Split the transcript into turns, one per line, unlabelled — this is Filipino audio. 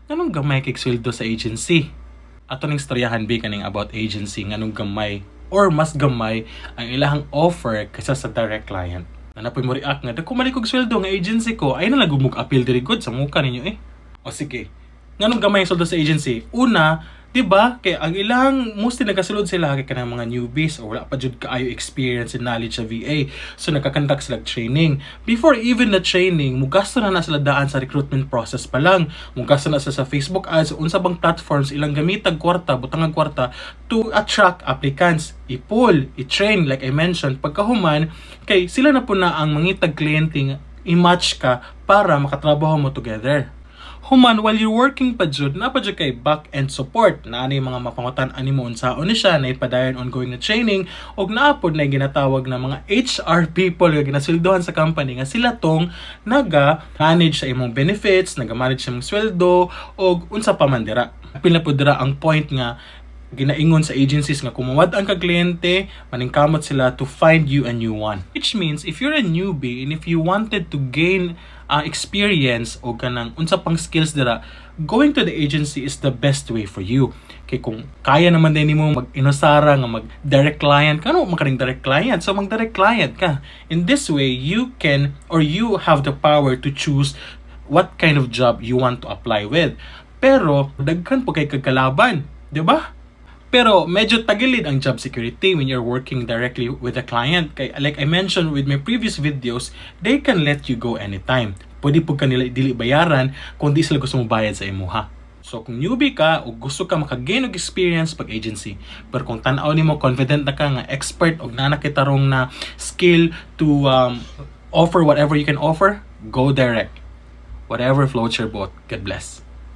Nganong gamay kay sweldo sa agency? Ato ning istoryahan bi kaning about agency nganong gamay or mas gamay ang ilahang offer kaysa sa direct client. Nanapoy mo react nga, dako malikog sweldo nga agency ko, ay na lagumog appeal diri good sa muka ninyo eh. O sige, nganong gamay ang sweldo sa agency? Una, di ba? Kaya ang ilang mostly nagasulod sila kay kanang mga newbies o wala pa jud kaayo experience and knowledge sa VA. So nagkakandak sila training. Before even the training, mugasto na sila daan sa recruitment process pa lang. Mugasto na sila sa Facebook ads, unsa bang platforms ilang gamitag kwarta, butangag kwarta to attract applicants. I-pull, i-train like I mentioned, pagkahuman kay sila na po na ang mangitag kliyente i-match ka para makatrabaho mo together. Human, while you're working pa jud, na pa jud kay back-end support na ano yung mga mapangutan ani mo unsaon ni siya na ipadayon ongoing na training og naapod na ginatawag na mga HR people nga ginasildohan sa company nga sila tong naga-manage sa imong benefits, naga-manage sa imong sweldo og unsa pa man dira. Pila pud dira ang point nga ginaingon sa agencies nga kumawad ang kakliyente, maningkamot sila to find you a new one. Which means, if you're a newbie and if you wanted to gain experience o kanang unsa pang skills dira, going to the agency is the best way for you. Kay kung kaya naman din nimo mag-inosara nga mag-direct client, kano makaring direct client? So mag-direct client ka. In this way, you can or you have the power to choose what kind of job you want to apply with. Pero daghan po kay kagkalaban, di ba? Pero medyo tagilid ang job security when you're working directly with a client. Kay, like I mentioned with my previous videos, they can let you go anytime. Pwede po kanila dili bayaran kung di sila gusto mo bayad sa imuha. So kung newbie ka o gusto ka makagain og experience pag agency, pero kung tan-aw nimo confident na ka nga expert og nanakitarong na skill to offer whatever you can offer, go direct. Whatever floats your boat. God bless.